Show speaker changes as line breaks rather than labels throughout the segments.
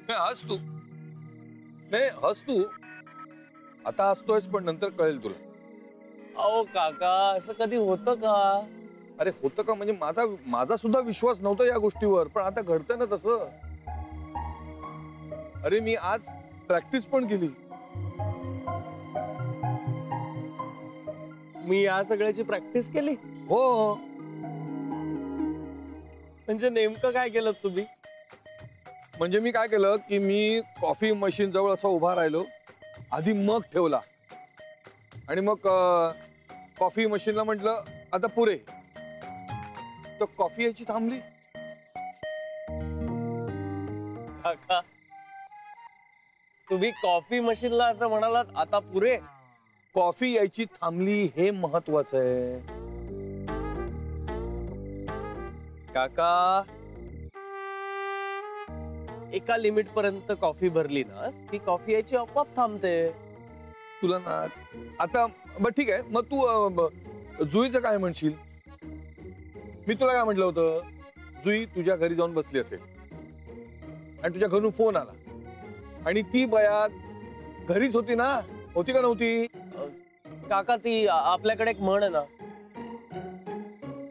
हस तू, नाही हस तू, आता हसतोयस पण नंतर कळेल तुला.
अहो काका, असं कधी होतं का?
अरे होतं का म्हणजे माझा सुद्धा विश्वास नव्हता या गोष्टीवर, पण आता घडतंय ना तसं. अरे मी आज प्रॅक्टिस पण केली.
मी या सगळ्याची प्रॅक्टिस केली?
हो.
म्हणजे नेमकं काय केलं तुम्ही?
म्हणजे मी काय केलं की मी कॉफी मशीन जवळ असं उभा राहिलो, आधी मग ठेवला आणि मग कॉफी मशीनला म्हटलं आता पुरे, तर कॉफी यायची थांबली.
काका, तुम्ही कॉफी मशीनला असं म्हणालात आता पुरे?
कॉफी यायची थांबली हे महत्वाचं आहे.
काका, एका लिमिट पर्यंत कॉफी भरली ना ती कॉफी यायची आपोआप थांबते.
तुला ना आता बरं ठीक आहे, मग तू जुईचं काय म्हणशील? मी तुला काय म्हटलं होतं, जुई तुझ्या घरी जाऊन बसली असेल आणि तुझ्या घरून फोन आला आणि ती बया घरीच होती ना, होती का नव्हती?
काका, ती आपल्याकडे एक म्हण आहे ना,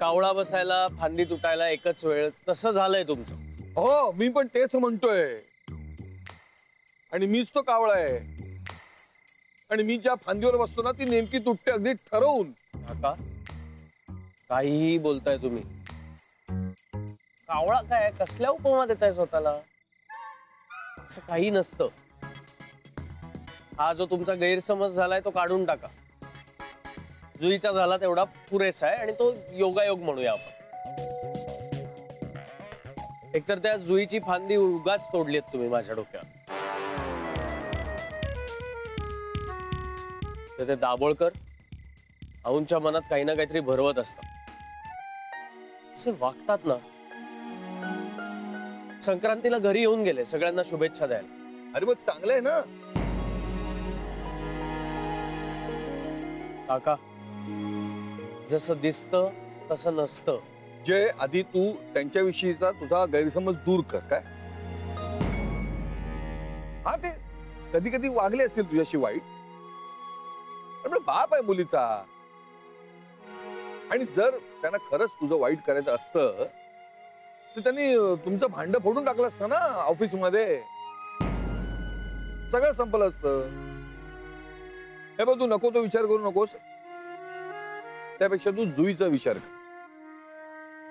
कावळा बसायला फांदी तुटायला एकच वेळ, तसं झालंय तुमचं.
हो, मी पण तेच म्हणतोय. आणि मीच तो कावळा आहे आणि मी ज्या फांदीवर बसतो ना ती नेमकी तुटते अगदी ठरवून.
काका, काहीही बोलताय तुम्ही. कावळा काय, कसल्या उपमा देताय स्वतःला? असं काही नसतं. हा जो तुमचा गैरसमज झालाय तो काढून टाका. जुईचा झाला तेवढा पुरेसा आहे आणि तो योगायोग म्हणूया आपण. एकतर त्या जुईची फांदी उगाच तोडलीत तुम्ही माझ्या डोक्यात. ते दाभोळकर आऊंच्या मनात काही ना काहीतरी भरवत असतात. असे वागतात ना. संक्रांतीला घरी येऊन गेले सगळ्यांना शुभेच्छा द्यायला.
अरे मग चांगलं आहे ना.
काका, जसं दिसतं तसं नसतं.
जे आधी तू त्यांच्याविषयीचा तुझा गैरसमज दूर कर. काय हा, ते कधी कधी वागले असेल तुझ्याशी वाईट, पण बाप आहे मुलीचा. आणि जर त्यांना खरंच तुझं वाईट करायचं असतं तर त्यांनी तुमचं भांडं फोडून टाकलं असतं ना ऑफिस मध्ये, सगळं संपलं असतं. हे बघ, तू नको तो विचार करू नकोस. त्यापेक्षा तू जुईचा विचार कर.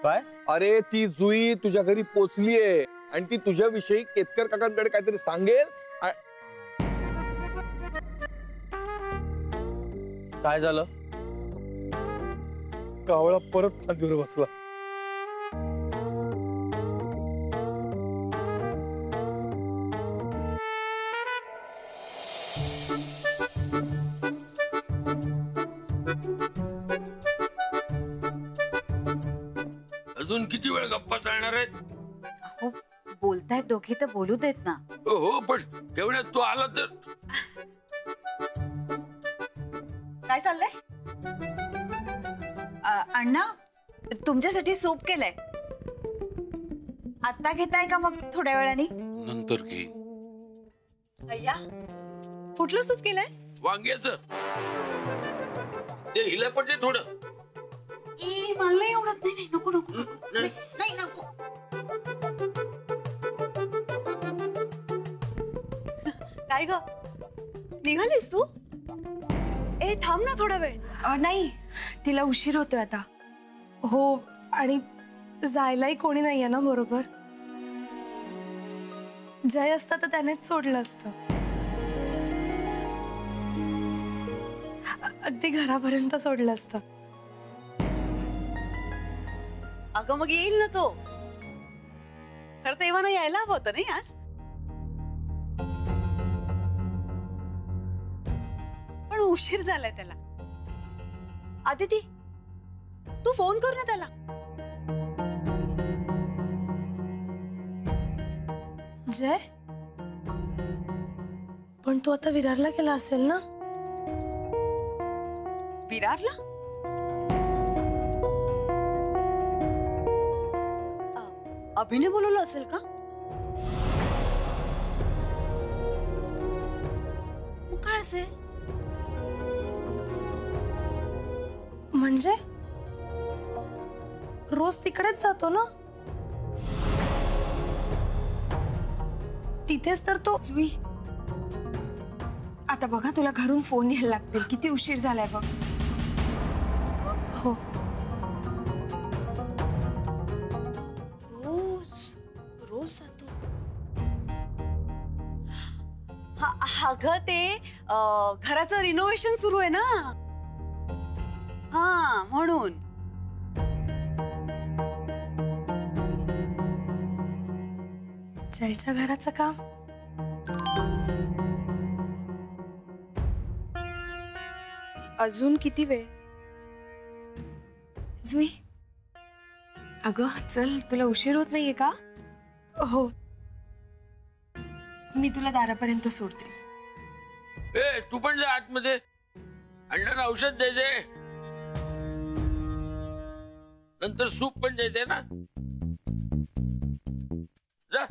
काय?
अरे ती जुई तुझ्या घरी पोचलीये आणि ती तुझ्याविषयी केतकर काकांकडे काहीतरी सांगेल.
काय झालं?
कावळा परत फांदीवर बसला.
अजून किती वेळ गप्पा चालणार आहेत?
अहो, बोलतायत दोघे तर बोलू देत ना.
हो, पण तेवढ्यात तू आला तर.
काय चाललंय? अण्णा, तुमच्यासाठी सूप केलंय. आता घेताय का मग थोड्या वेळाने?
नंतर घे.
अय्या, कुठलं सूप केलंय?
वांग्याचं. ते हिला पण दे थोडं.
मला नाही आवडत. नाही, नको नको नको. नाही नको. काय ग, निघालीस तू? ए थांब ना थोडा वेळ.
नाही, तिला उशीर होतोय आता.
हो, आणि जायलाही कोणी नाहीये ना बरोबर. जय असता तर त्यानेच सोडलं असतं. अगदी घरापर्यंत सोडलं असतं.
अगं मग येईल ना तो. खरं तर एव्हाना यायला हवं होतं नाही आज. पण उशीर झालाय त्याला. आदिती, तू फोन कर ना त्याला.
जय, पण तू आता विरारला गेला असेल ना?
विरारला? अभिने बोलवलं असेल का? असेल?
म्हणजे रोज तिकडेच जातो ना, तिथेच तर तो.
जुई, आता बघा तुला घरून फोन यायला लागतील. किती उशीर झालाय बघ.
हो,
रोज रोज जातो. अगं ते घराचं रिनोव्हेशन सुरू आहे ना, हा म्हणून.
जयच्या घराचं काम.
अजून किती वेळ? जुई, अगं चल, तुला उशीर होत नाहीये का?
हो,
मी तुला दारापर्यंत सोडते.
ए तू पण जा आतमध्ये. अण्णांना औषध द्यायचंय, नंतर सूप पण द्यायचंय ना. जा.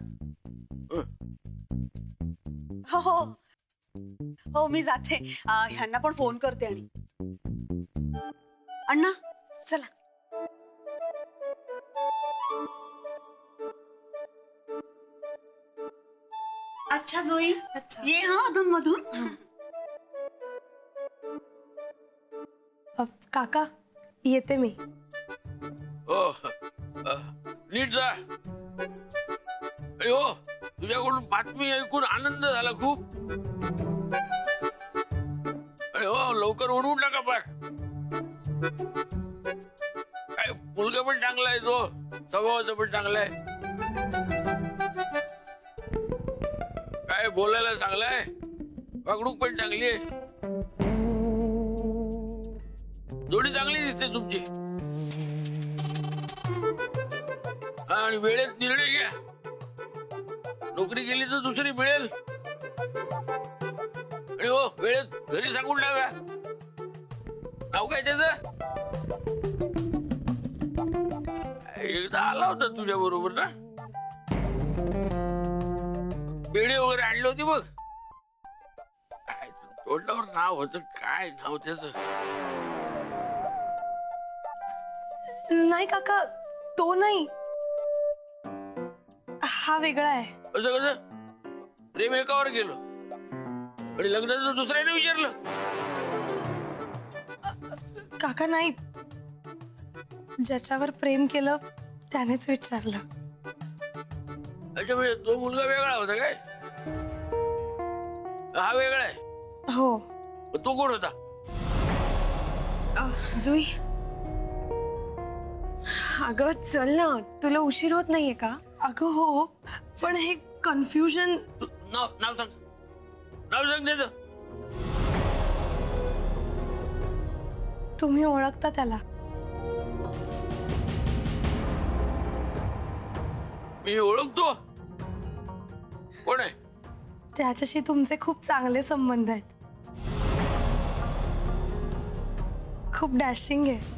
हो हो हो, मी जाते. ह्यांना पण फोन करते. आणि अण्णा चला. अच्छा जोई,
अच्छा.
ये हा अधून मधून.
काका येते मी.
हो नीट जा. अरे हो, तुझ्याकडून बातमी ऐकून आनंद झाला खूप. अरे हो, लवकर ओढवून टाका पार. काय मुलगा पण चांगला आहे, तो स्वभावाचा पण चांगला आहे. काय बोलायला चांगला आहे, वागणूक पण चांगली आहे. जोडी चांगली दिसते तुमची. आणि वेळेत निर्णय घ्या. नोकरी केली तर दुसरी मिळेल. आणि हो, वेळेत घरी सांगून टाका. नाव काय त्याचं? एकदा आला होता तुझ्या बरोबर ना, पेढे वगैरे आणली होती बघ. तोंडावर नाव होतं, काय नाव त्याचं?
नाही काका, तो नाही, हा वेगळा आहे.
असं कसं? प्रेम एकावर गेलो आणि लग्नाचं दुसऱ्याने विचारलं?
काका नाही, ज्याच्यावर प्रेम केलं त्यानेच विचारलं.
अच्छा, म्हणजे तो मुलगा वेगळा होता काय? हा वेगळा आहे?
हो.
तो कोण होता?
जुई, अगं चल ना, तुला उशीर होत नाहीये का?
अगं हो, पण हे कन्फ्युजन.
नाव नाव सांग, नाव सांग त्याचं.
तुम्ही ओळखता त्याला.
मी ओळखतो. कोण आहे?
त्याच्याशी तुमचे खूप चांगले संबंध आहेत. खूप डॅशिंग आहे.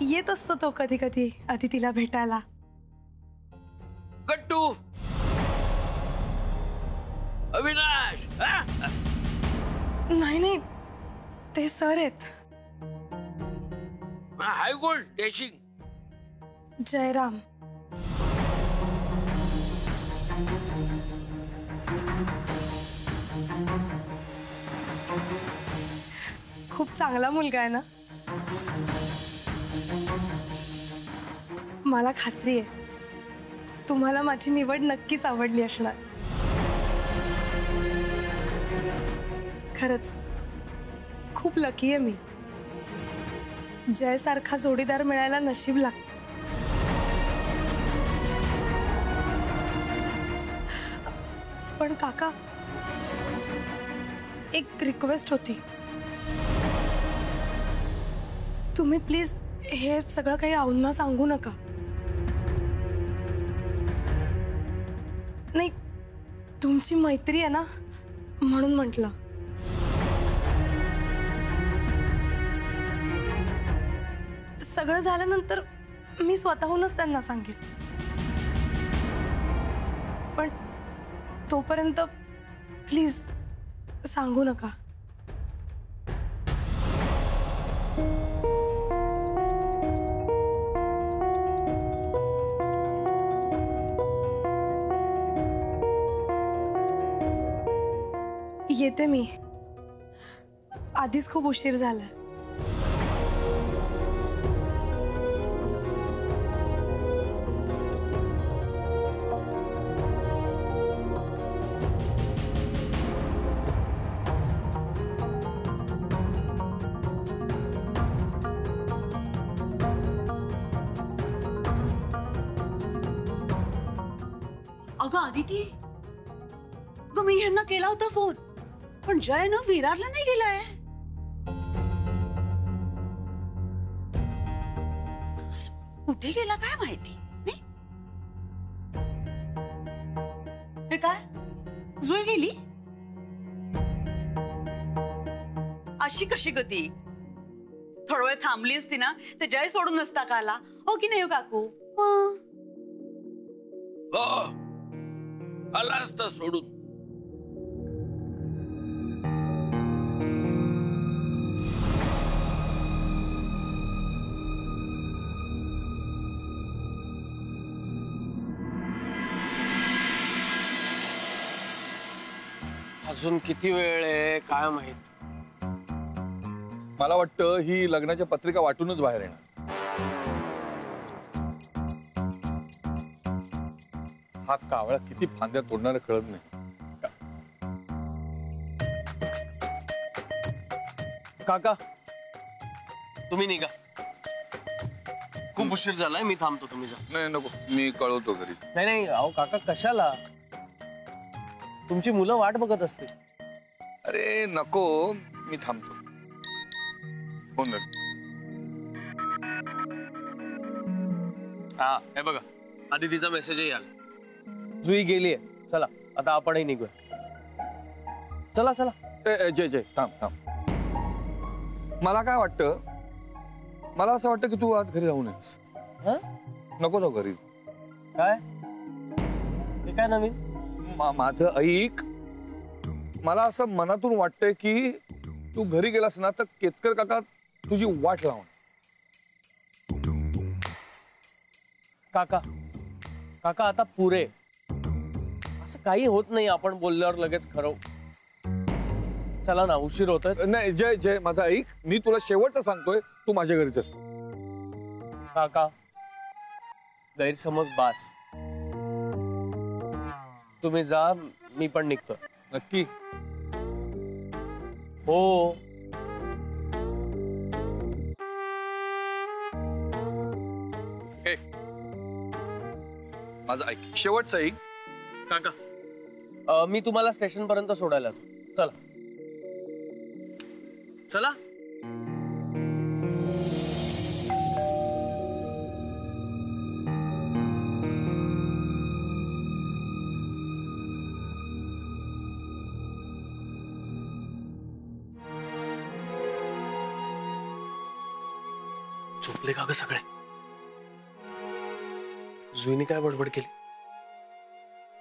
येत असतो तो कधी कधी अदितीला भेटायला.
गट्टू, अविनाश.
नाही नाही, ते सर आहेत.
हाय कोण? डॅशिंग
जयराम. खूप चांगला मुलगा आहे ना. मला खात्री आहे तुम्हाला माझी निवड नक्कीच आवडली असणार. खरंच खूप लकी आहे मी. जय सारखा जोडीदार मिळायला नशीब लागतं. पण काका, एक रिक्वेस्ट होती. तुम्ही प्लीज हे सगळं काही आऊंना सांगू नका. नाही, तुमची मैत्री आहे ना, म्हणून म्हटलं. सगळं झाल्यानंतर मी स्वतःहूनच त्यांना सांगेन. पण तोपर्यंत प्लीज सांगू नका. येते मी. आधीच खूप उशीर झालाय.
अगं आदिती, अगं मी ह्यांना केला होता फोन, पण जय ना विरारला नाही गेलाय. कुठे गेला काय माहिती नाही. हे काय जुई गेली अशी कशी गती? थोडा वेळ थांबली असती ना तर जय सोडून नसता का आला, हो की नाही हो काकू?
हो आला असता सोडून.
अजून किती वेळ आहे काय माहित.
मला वाटतं ही लग्नाच्या पत्रिका वाटूनच बाहेर येणार. हा कावळा किती फांद्या तोडणार कळत नाही.
काका तुम्ही निघा, खूप उशीर झालाय. मी थांबतो, तुम्ही जा.
नाही नको, मी कळवतो घरी.
नाही नाही अहो काका कशाला, तुमची मुलं वाट बघत असतील.
अरे नको, मी थांबतो. फोन कर.
हा हे बघा आधी तिचा मेसेजही आला. जुई गेलीये, चला आता आपणही निघूया. चला चला.
जय जय थांब थांब. मला काय वाटतं, मला असं वाटतं की तू आज घरी जाऊ नयेस.
हं?
नको जाऊ घरी.
काय हे काय नवीन?
माझं ऐक. मला असं मनातून वाटतंय की तू घरी गेलास ना तर केतकर काका तुझी वाट लावून.
काका काका आता पुरे, असं काही होत नाही. आपण बोलल्यावर लगेच खरं. चला ना, उशीर होतोय.
नाही जय जय, माझं ऐक. मी तुला शेवटचं सांगतोय, तू माझ्या घरी चल.
काका गैरसमज बास. तुम्ही जा, मी पण निघतो.
नक्की?
हो.
माझं ऐक, शेवटचं ऐक.
काका मी तुम्हाला स्टेशन पर्यंत सोडायला जातो. चला चला. झोपले का ग सगळे? जुईने काय बडबड केली?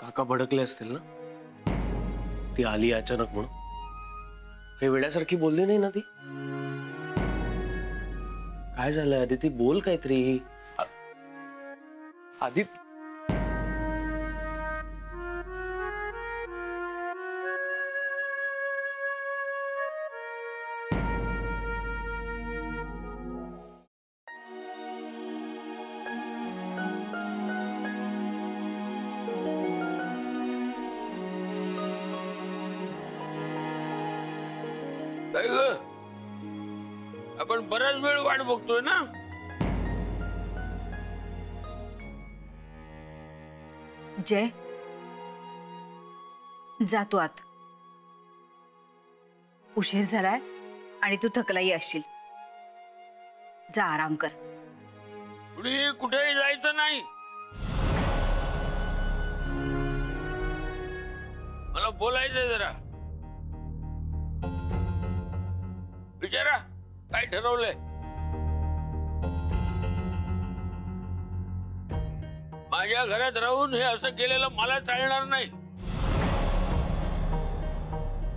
काका भडकले असतील ना, ती आली अचानक म्हणून. काही वेड्यासारखी बोलली नाही ना ती? काय झालंय आदिती, बोल काहीतरी. आदिती
काय ग, आपण बराच वेळ वाट बघतोय ना.
जय जा तू आत. उशीर झालाय आणि तू थकलाही असशील. जा आराम कर.
पुढे कुठेही जायचं नाही. मला बोलायचंय जरा. विचारा काय ठरवलंय? माझ्या घरात राहून हे असं केलेलं मला चालणार नाही.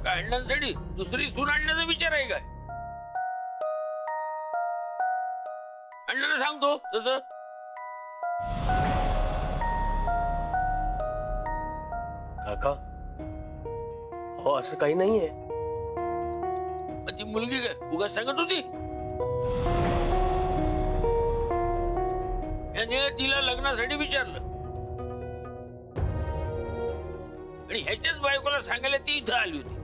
काय अण्णांसाठी दुसरी सून आणण्याचा विचार आहे काय? अण्णांना सांगतो तसं.
काका हो असं काही नाहीये.
ती मुलगी काय उगाच सांगत होती? याने तिला लग्नासाठी विचारलं आणि ह्याच्याच बायकोला सांगायला ती इथं आली होती.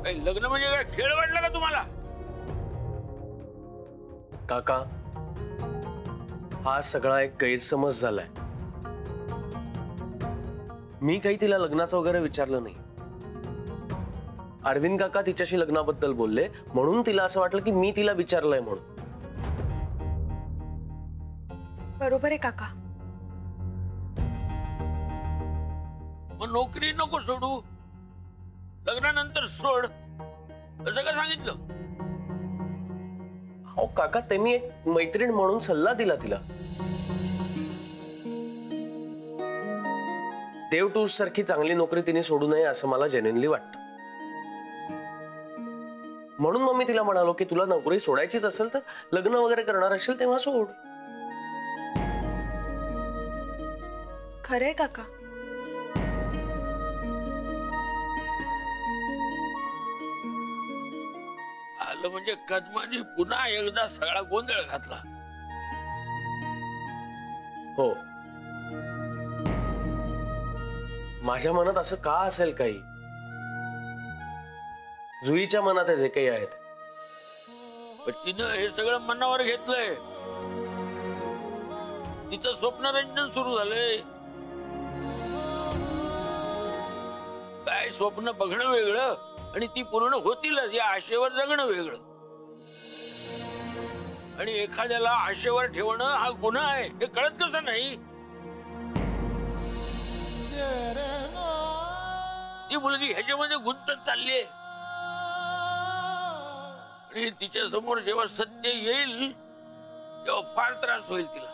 काही लग्न म्हणजे काय खेळ वाटला का तुम्हाला?
काका हा सगळा एक गैरसमज झालाय. मी काही तिला लग्नाचं वगैरे विचारलं नाही. अरविंद काका तिच्याशी लग्नाबद्दल बोलले म्हणून तिला असं वाटलं की मी तिला विचारलंय म्हणून.
बरोबर आहे काका.
मग नोकरी नको सोडू, लग्नानंतर सोड असं का सांगितलं?
हो काका ते मी एक मैत्रीण म्हणून सल्ला दिला तिला. देव टूर्स सारखी चांगली नोकरी तिने सोडू नये असं मला जेन्युइनली वाटतं. म्हणून मग मी तिला म्हणालो की तुला नोकरी सोडायचीच असेल तर लग्न वगैरे करणार असेल तेव्हा सोड.
खरंय काका.
आलं म्हणजे कदमानी पुन्हा एकदा सगळा गोंधळ घातला.
हो माझ्या मनात असं का असेल काही. जुईच्या मनात जे काही आहेत.
पण तिनं हे सगळं मनावर घेतलंय. तिचं स्वप्नरंजन सुरू झालंय. काय स्वप्न बघणं वेगळं आणि ती पूर्ण होतीलच या आशेवर जगणं वेगळं. आणि एखाद्याला आशेवर ठेवणं हा गुन्हा आहे हे कळत कसं नाही? ती मुलगी ह्याच्यामध्ये गुंतत चाललीये आणि तिच्या समोर जेव्हा सत्य येईल तेव्हा फार त्रास होईल तिला.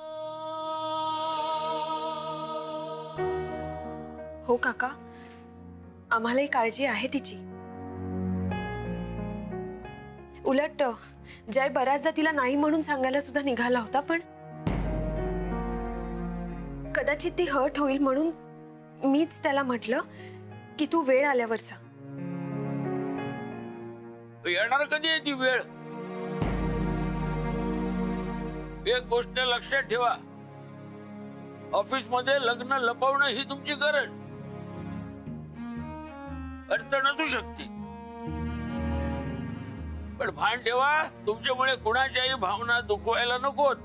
हो काका आम्हालाही काळजी आहे तिची. उलट जय बऱ्याचदा तिला नाही म्हणून सांगायला सुद्धा निघाला होता पण कदाचित ती हर्ट होईल म्हणून मीच त्याला म्हटलं की तू वेळ आल्यावर सांग.
येणार कधी आहे ती वेळ? एक गोष्ट लक्षात ठेवा, ऑफिस मध्ये लग्न लपवणं ही तुमची गरज अडचण असू शकते. पण भान ठेवा तुमच्यामुळे कुणाच्याही भावना दुखवायला नकोत.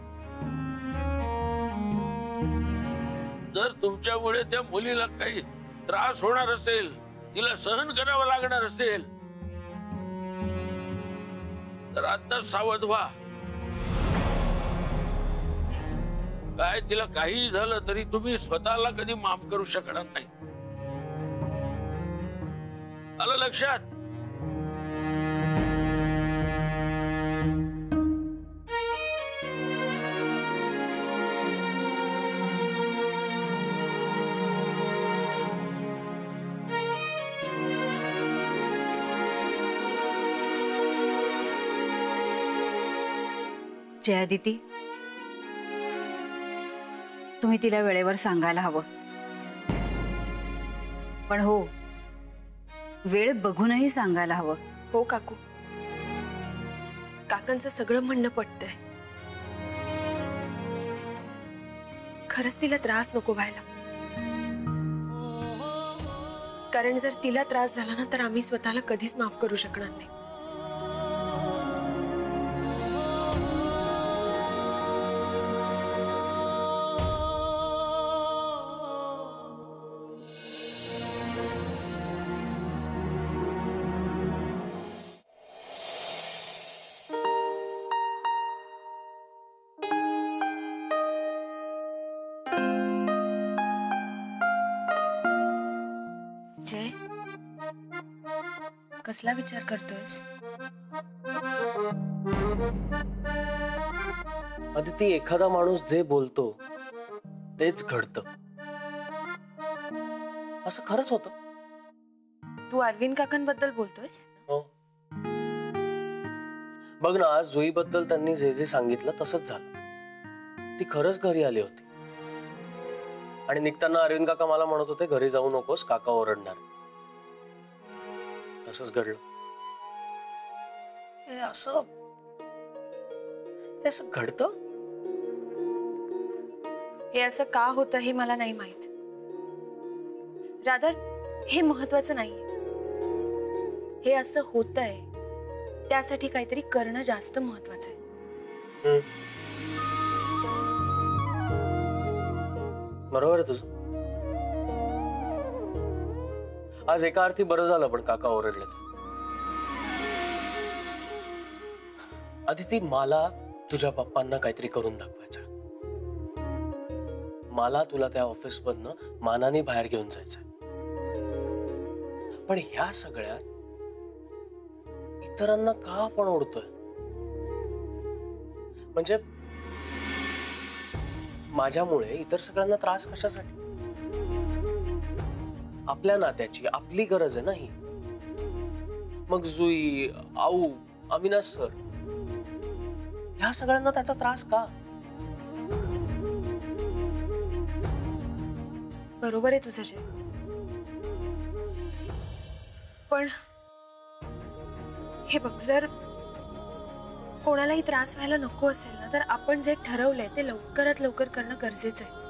जर तुमच्यामुळे त्या मुलीला काही त्रास होणार असेल, तिला सहन करावं लागणार असेल तर आता सावध व्हा. काय तिला काही झालं तरी तुम्ही स्वतःला कधी माफ करू शकणार नाही. आलं लक्षात?
जयादिती तुम्ही तिला वेळेवर सांगायला हवं. पण हो वेळ बघूनही सांगायला हवं.
हो काकू काकांचं सगळं म्हणणं पटतंय. खरंच तिला त्रास नको व्हायला. कारण जर तिला त्रास झाला ना तर आम्ही स्वतःला कधीच माफ करू शकणार नाही. जय कसला विचार करतोयस?
अदिती एखादा माणूस जे बोलतो तेच घडतं. असं खरंच होतं.
तू अरविंद काकांबद्दल बोलतोयस?
हो. बघ ना, आज जुईबद्दल त्यांनी जे जे सांगितलं तसंच झालं. ती खरंच घरी आली होती आणि निघताना अरविंद काका मला म्हणत होते घरी जाऊ नकोस, काका ओरडणार. तसंच घडलं. हे असं घडतं.
हे असं का होतं हे मला नाही माहित. रादर हे महत्वाचं नाहीये. हे असं होतंय त्यासाठी काहीतरी करणं जास्त महत्वाचं आहे.
बरोबर आहे तुझं. आज एका अर्थी बरं झालं पण काका ओरडले. आदिती, मला तुझ्या पप्पांना काहीतरी करून दाखवायचं. मला तुला त्या ऑफिस मधनं मानाने बाहेर घेऊन जायचं. पण ह्या सगळ्यात इतरांना का आपण ओढतोय? म्हणजे माझ्यामुळे इतर सगळ्यांना त्रास कशासाठी? आपल्या नात्याची आपली गरज आहे ना ही. मग जुई, आऊ, अविनाश सर, ह्या सगळ्यांना त्याचा त्रास का?
बरोबर आहे तुझं जय. पण हे बघ, जर कोणालाही त्रास व्हायला नको असेल ना, तर आपण जे ठरवलंय ते लवकरात लवकर करणं गरजेचं आहे.